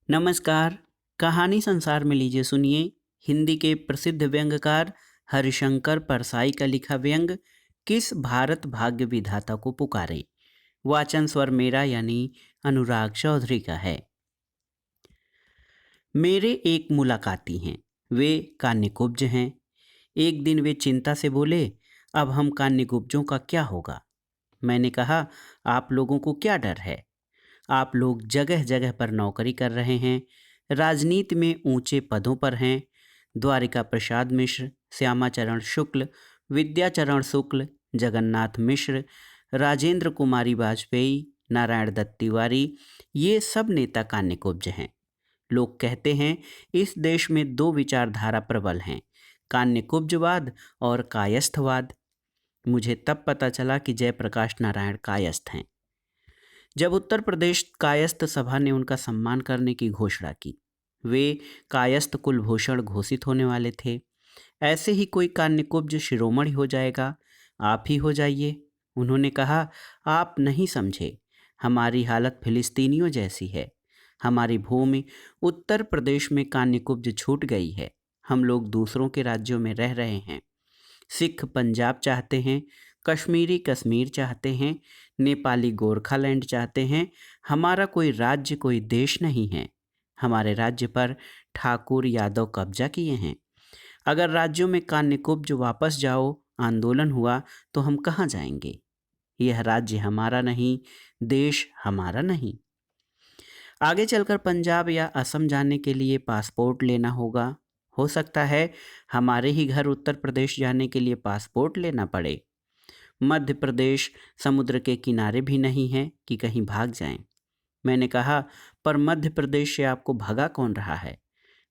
नमस्कार। कहानी संसार में लीजिए सुनिए। हिंदी के प्रसिद्ध व्यंग्यकार हरिशंकर परसाई का लिखा व्यंग किस भारत भाग्य विधाता को पुकारे। वाचन स्वर मेरा यानी अनुराग चौधरी का है। मेरे एक मुलाकाती हैं, वे कान्यकुब्ज हैं। एक दिन वे चिंता से बोले, अब हम कान्यकुब्जों का क्या होगा। मैंने कहा, आप लोगों को क्या डर है। आप लोग जगह जगह पर नौकरी कर रहे हैं, राजनीति में ऊंचे पदों पर हैं। द्वारिका प्रसाद मिश्र, श्यामाचरण शुक्ल, विद्याचरण शुक्ल, जगन्नाथ मिश्र, राजेंद्र कुमारी वाजपेयी, नारायण दत्त तिवारी, ये सब नेता कान्यकुब्ज हैं। लोग कहते हैं इस देश में दो विचारधारा प्रबल हैं, कान्यकुब्जवाद और कायस्थवाद। मुझे तब पता चला कि जयप्रकाश नारायण कायस्थ हैं। जब उत्तर प्रदेश कायस्थ सभा ने उनका सम्मान करने की घोषणा की, वे कायस्थ कुलभूषण घोषित होने वाले थे। ऐसे ही कोई कान्यकुब्ज शिरोमणि हो जाएगा, आप ही हो जाइए। उन्होंने कहा, आप नहीं समझे, हमारी हालत फिलिस्तीनियों जैसी है। हमारी भूमि उत्तर प्रदेश में कान्यकुब्ज छूट गई है। हम लोग दूसरों के राज्यों में रह रहे हैं। सिख पंजाब चाहते हैं, कश्मीरी कश्मीर चाहते हैं, नेपाली गोरखालैंड चाहते हैं। हमारा कोई राज्य कोई देश नहीं है। हमारे राज्य पर ठाकुर यादव कब्जा किए हैं। अगर राज्यों में कान्यकुब्ज वापस जाओ आंदोलन हुआ तो हम कहाँ जाएंगे। यह राज्य हमारा नहीं, देश हमारा नहीं। आगे चलकर पंजाब या असम जाने के लिए पासपोर्ट लेना होगा। हो सकता है हमारे ही घर उत्तर प्रदेश जाने के लिए पासपोर्ट लेना पड़े। मध्य प्रदेश समुद्र के किनारे भी नहीं है कि कहीं भाग जाएं। मैंने कहा, पर मध्य प्रदेश से आपको भगा कौन रहा है।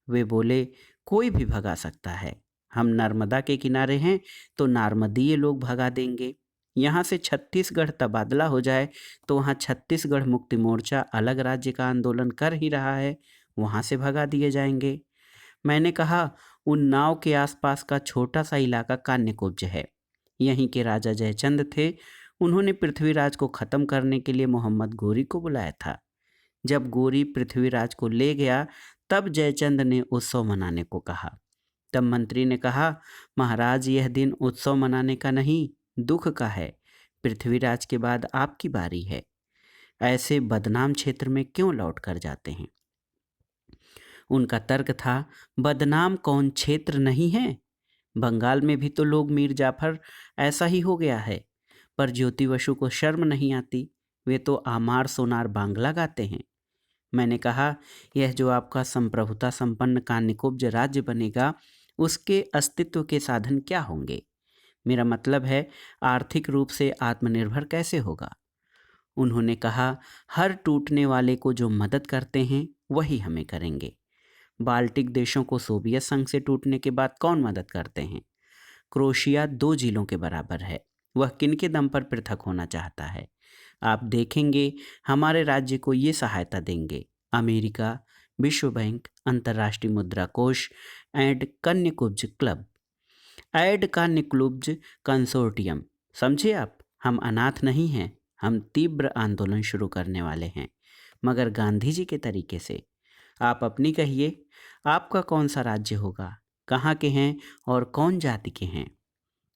वे बोले, कोई भी भगा सकता है। हम नर्मदा के किनारे हैं तो नार्मदीय लोग भगा देंगे। यहाँ से छत्तीसगढ़ तबादला हो जाए तो वहाँ छत्तीसगढ़ मुक्ति मोर्चा अलग राज्य का आंदोलन कर ही रहा है, वहाँ से भगा दिए जाएंगे। मैंने कहा, उन्नाव के आसपास का छोटा सा इलाका कान्यकुब्ज है। यहीं के राजा जयचंद थे। उन्होंने पृथ्वीराज को खत्म करने के लिए मोहम्मद गोरी को बुलाया था। जब गोरी पृथ्वीराज को ले गया तब जयचंद ने उत्सव मनाने को कहा। तब मंत्री ने कहा, महाराज, यह दिन उत्सव मनाने का नहीं, दुख का है। पृथ्वीराज के बाद आपकी बारी है। ऐसे बदनाम क्षेत्र में क्यों लौट कर जाते हैं। उनका तर्क था, बदनाम कौन क्षेत्र नहीं है। बंगाल में भी तो लोग मीर जाफर ऐसा ही हो गया है। पर ज्योति बसु को शर्म नहीं आती, वे तो आमार सोनार बांग्ला गाते हैं। मैंने कहा, यह जो आपका संप्रभुता संपन्न कान्यकुब्ज राज्य बनेगा, उसके अस्तित्व के साधन क्या होंगे। मेरा मतलब है, आर्थिक रूप से आत्मनिर्भर कैसे होगा। उन्होंने कहा, हर टूटने वाले को जो मदद करते हैं वही हमें करेंगे। बाल्टिक देशों को सोवियत संघ से टूटने के बाद कौन मदद करते हैं। क्रोशिया 2 जिलों के बराबर है, वह किनके दम पर पृथक होना चाहता है। आप देखेंगे हमारे राज्य को ये सहायता देंगे, अमेरिका, विश्व बैंक, अंतर्राष्ट्रीय मुद्रा कोष and Kanyakubja club, and Kanyakubja consortium. समझे आप, हम अनाथ नहीं हैं। हम तीव्र आंदोलन शुरू करने वाले हैं, मगर गांधी जी के तरीके से। आप अपनी कहिए, आपका कौन सा राज्य होगा, कहाँ के हैं और कौन जाति के हैं।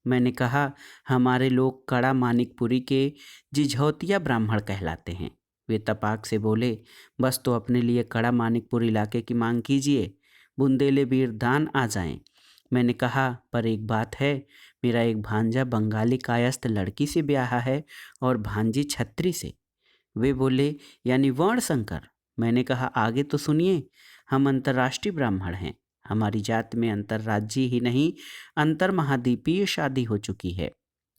मैंने कहा, हमारे लोग कड़ा मानिकपुरी के जिझौतिया ब्राह्मण कहलाते हैं। वे तपाक से बोले, बस तो अपने लिए कड़ा मानिकपुर इलाके की मांग कीजिए, बुंदेले वीर दान आ जाएं। मैंने कहा, पर एक बात है, मेरा एक भांजा बंगाली कायस्थ लड़की से ब्याहा है और भांजी छत्री से। वे बोले, यानी वर्ण संकर। मैंने कहा, आगे तो सुनिए, हम अंतर्राष्ट्रीय ब्राह्मण हैं। हमारी जात में अंतर्राज्यीय ही नहीं, अंतर महाद्वीपीय शादी हो चुकी है।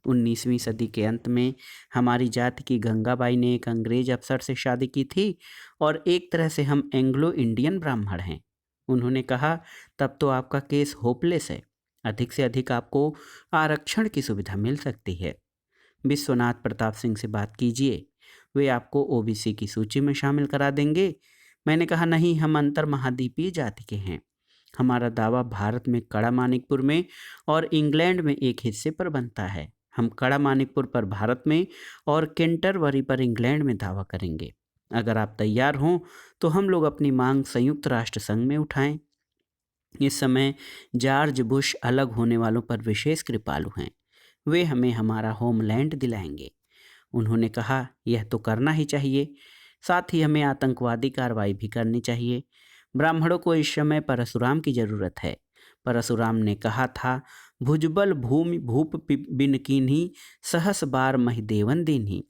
19वीं सदी के अंत में हमारी जाति की गंगाबाई ने एक अंग्रेज अफसर से शादी की थी और एक तरह से हम एंग्लो इंडियन ब्राह्मण हैं। उन्होंने कहा, तब तो आपका केस होपलेस है। अधिक से अधिक आपको आरक्षण की सुविधा मिल सकती है। विश्वनाथ प्रताप सिंह से बात कीजिए, वे आपको ओबीसी की सूची में शामिल करा देंगे। मैंने कहा, नहीं, हम अंतर महाद्वीपीय जाति के हैं। हमारा दावा भारत में कड़ा मानिकपुर में और इंग्लैंड में एक हिस्से पर बनता है। हम कड़ा मानिकपुर पर भारत में और कैंटरबरी पर इंग्लैंड में दावा करेंगे। अगर आप तैयार हों तो हम लोग अपनी मांग संयुक्त राष्ट्र संघ में उठाएं। इस समय जॉर्ज बुश अलग होने वालों पर विशेष कृपालु हैं। वे हमें हमारा होमलैंड दिलाएंगे। उन्होंने कहा, यह तो करना ही चाहिए। साथ ही हमें आतंकवादी कार्रवाई भी करनी चाहिए। ब्राह्मणों को इस समय परशुराम की जरूरत है। परशुराम ने कहा था, भुजबल भूमि भूप बिन कीन्ही, सहस बार महि देवन दीन्ही।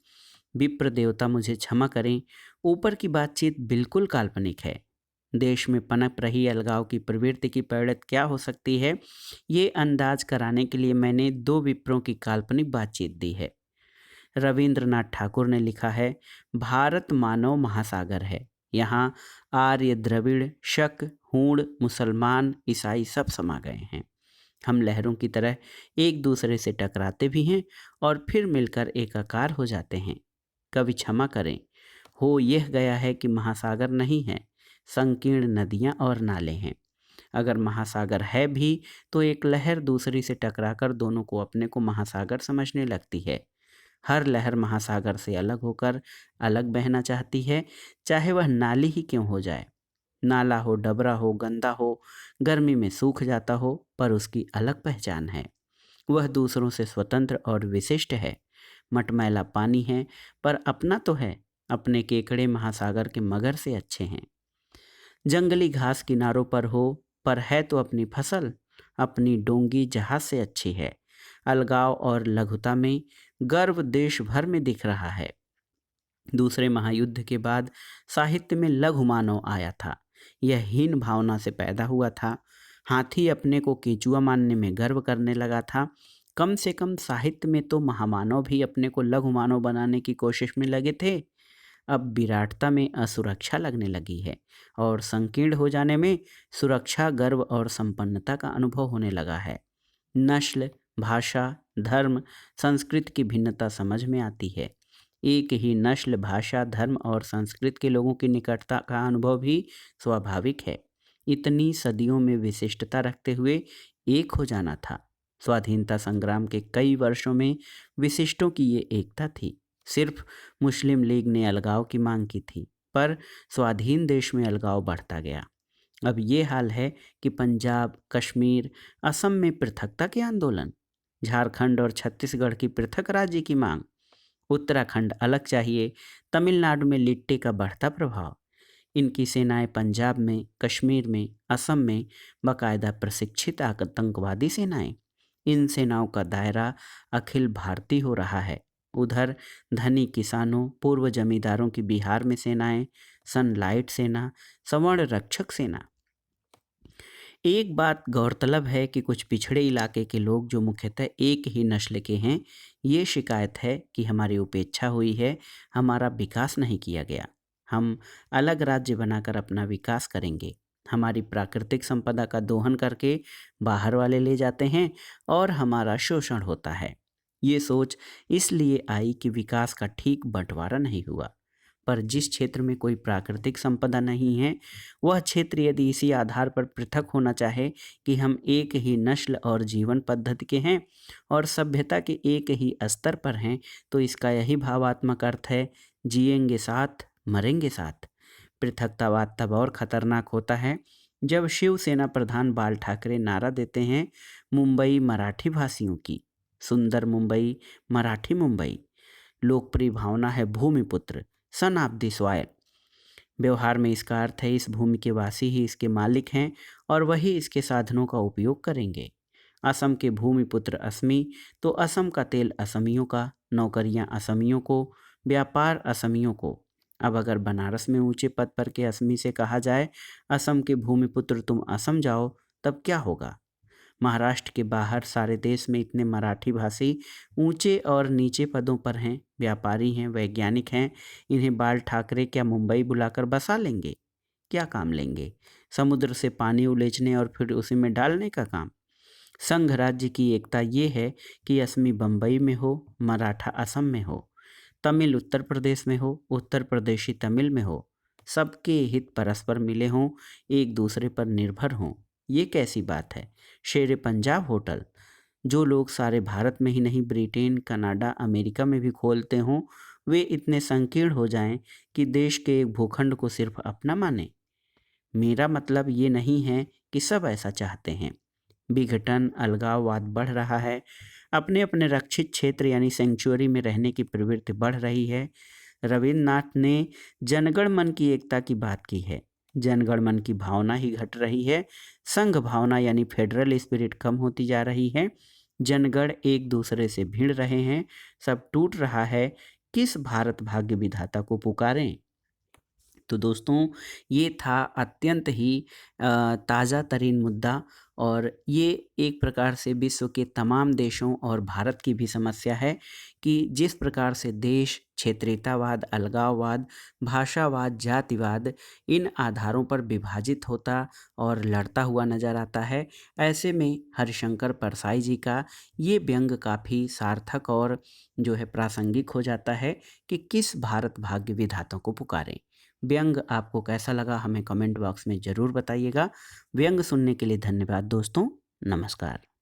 विप्र देवता मुझे क्षमा करें, ऊपर की बातचीत बिल्कुल काल्पनिक है। देश में पनप रही अलगाव की प्रवृत्ति की परिणत क्या हो सकती है, ये अंदाज कराने के लिए मैंने दो विप्रों की काल्पनिक बातचीत दी है। रविंद्रनाथ ठाकुर ने लिखा है, भारत मानव महासागर है। यहाँ आर्य, द्रविड़, शक, हूण, मुसलमान, ईसाई सब समा गए हैं। हम लहरों की तरह एक दूसरे से टकराते भी हैं और फिर मिलकर एकाकार हो जाते हैं। कभी क्षमा करें, हो यह गया है कि महासागर नहीं है, संकीर्ण नदियाँ और नाले हैं। अगर महासागर है भी तो एक लहर दूसरी से टकराकर दोनों को अपने को महासागर समझने लगती है। हर लहर महासागर से अलग होकर अलग बहना चाहती है, चाहे वह नाली ही क्यों हो जाए। नाला हो, डबरा हो, गंदा हो, गर्मी में सूख जाता हो, पर उसकी अलग पहचान है। वह दूसरों से स्वतंत्र और विशिष्ट है। मटमैला पानी है पर अपना तो है। अपने केकड़े महासागर के मगर से अच्छे हैं। जंगली घास किनारों पर हो, पर है तो अपनी फसल। अपनी डोंगी जहाज से अच्छी है। अलगाव और लघुता में गर्व देश भर में दिख रहा है। दूसरे महायुद्ध के बाद साहित्य में लघु मानव आया था। यह हीन भावना से पैदा हुआ था। हाथी अपने को केचुआ मानने में गर्व करने लगा था। कम से कम साहित्य में तो महामानव भी अपने को लघु मानव बनाने की कोशिश में लगे थे। अब विराटता में असुरक्षा लगने लगी है और संकीर्ण हो जाने में सुरक्षा, गर्व और संपन्नता का अनुभव होने लगा है। नस्ल, भाषा, धर्म, संस्कृति की भिन्नता समझ में आती है। एक ही नस्ल, भाषा, धर्म और संस्कृति के लोगों की निकटता का अनुभव भी स्वाभाविक है। इतनी सदियों में विशिष्टता रखते हुए एक हो जाना था। स्वाधीनता संग्राम के कई वर्षों में विशिष्टों की ये एकता थी। सिर्फ मुस्लिम लीग ने अलगाव की मांग की थी, पर स्वाधीन देश में अलगाव बढ़ता गया। अब ये हाल है कि पंजाब, कश्मीर, असम में पृथकता के आंदोलन, झारखंड और छत्तीसगढ़ की पृथक राज्य की मांग, उत्तराखंड अलग चाहिए, तमिलनाडु में लिट्टे का बढ़ता प्रभाव। इनकी सेनाएं पंजाब में, कश्मीर में, असम में बाकायदा प्रशिक्षित आतंकवादी सेनाएं। इन सेनाओं का दायरा अखिल भारतीय हो रहा है। उधर धनी किसानों, पूर्व जमींदारों की बिहार में सेनाएं, सनलाइट सेना, सवर्ण रक्षक सेना। एक बात गौरतलब है कि कुछ पिछड़े इलाके के लोग जो मुख्यतः एक ही नस्ल के हैं, ये शिकायत है कि हमारी उपेक्षा हुई है, हमारा विकास नहीं किया गया। हम अलग राज्य बनाकर अपना विकास करेंगे। हमारी प्राकृतिक संपदा का दोहन करके बाहर वाले ले जाते हैं और हमारा शोषण होता है। ये सोच इसलिए आई कि विकास का ठीक बंटवारा नहीं हुआ। पर जिस क्षेत्र में कोई प्राकृतिक संपदा नहीं है, वह क्षेत्र यदि इसी आधार पर पृथक होना चाहे कि हम एक ही नस्ल और जीवन पद्धति के हैं और सभ्यता के एक ही स्तर पर हैं, तो इसका यही भावात्मक अर्थ है, जिएंगे साथ, मरेंगे साथ। पृथकतावाद तब और खतरनाक होता है जब शिवसेना प्रधान बाल ठाकरे नारा देते हैं, मुंबई मराठी भाषियों की, सुंदर मुंबई, मराठी मुंबई। लोकप्रिय भावना है भूमिपुत्र, सन ऑफ द सॉइल। व्यवहार में इसका अर्थ है इस भूमि के वासी ही इसके मालिक हैं और वही इसके साधनों का उपयोग करेंगे। असम के भूमिपुत्र असमी, तो असम का तेल असमियों का, नौकरियां असमियों को, व्यापार असमियों को। अब अगर बनारस में ऊंचे पद पर के असमी से कहा जाए, असम के भूमिपुत्र तुम असम जाओ, तब क्या होगा? महाराष्ट्र के बाहर सारे देश में इतने मराठी भाषी ऊंचे और नीचे पदों पर हैं, व्यापारी हैं, वैज्ञानिक हैं। इन्हें बाल ठाकरे क्या मुंबई बुलाकर बसा लेंगे? क्या काम लेंगे? समुद्र से पानी उलेचने और फिर उसी में डालने का काम। संघ राज्य की एकता ये है कि असमी बम्बई में हो, मराठा असम में हो, तमिल उत्तर प्रदेश में हो, उत्तर प्रदेशी तमिल में हो, सबके हित परस्पर मिले हों, एक दूसरे पर निर्भर हों। ये कैसी बात है? शेर पंजाब होटल जो लोग सारे भारत में ही नहीं, ब्रिटेन, कनाडा, अमेरिका में भी खोलते हों, वे इतने संकीर्ण हो जाएं कि देश के एक भूखंड को सिर्फ अपना माने। मेरा मतलब ये नहीं है कि सब ऐसा चाहते हैं। विघटन, अलगाववाद बढ़ रहा है। अपने अपने रक्षित क्षेत्र यानी सेंचुरी में रहने की प्रवृत्ति बढ़ रही है। रविन्द्रनाथ ने जनगण मन की एकता की बात की है। जनगण मन की भावना ही घट रही है। संघ भावना यानी फेडरल स्पिरिट कम होती जा रही है। जनगण एक दूसरे से भिड़ रहे हैं। सब टूट रहा है। किस भारत भाग्य विधाता को पुकारें। तो दोस्तों, ये था अत्यंत ही ताज़ा तरीन मुद्दा, और ये एक प्रकार से विश्व के तमाम देशों और भारत की भी समस्या है कि जिस प्रकार से देश क्षेत्रीयतावाद, अलगाववाद, भाषावाद, जातिवाद इन आधारों पर विभाजित होता और लड़ता हुआ नजर आता है। ऐसे में हरिशंकर परसाई जी का ये व्यंग काफ़ी सार्थक और जो है प्रासंगिक हो जाता है कि किस भारत भाग्य विधाता को पुकारें। व्यंग आपको कैसा लगा हमें कमेंट बॉक्स में ज़रूर बताइएगा। व्यंग सुनने के लिए धन्यवाद दोस्तों। नमस्कार।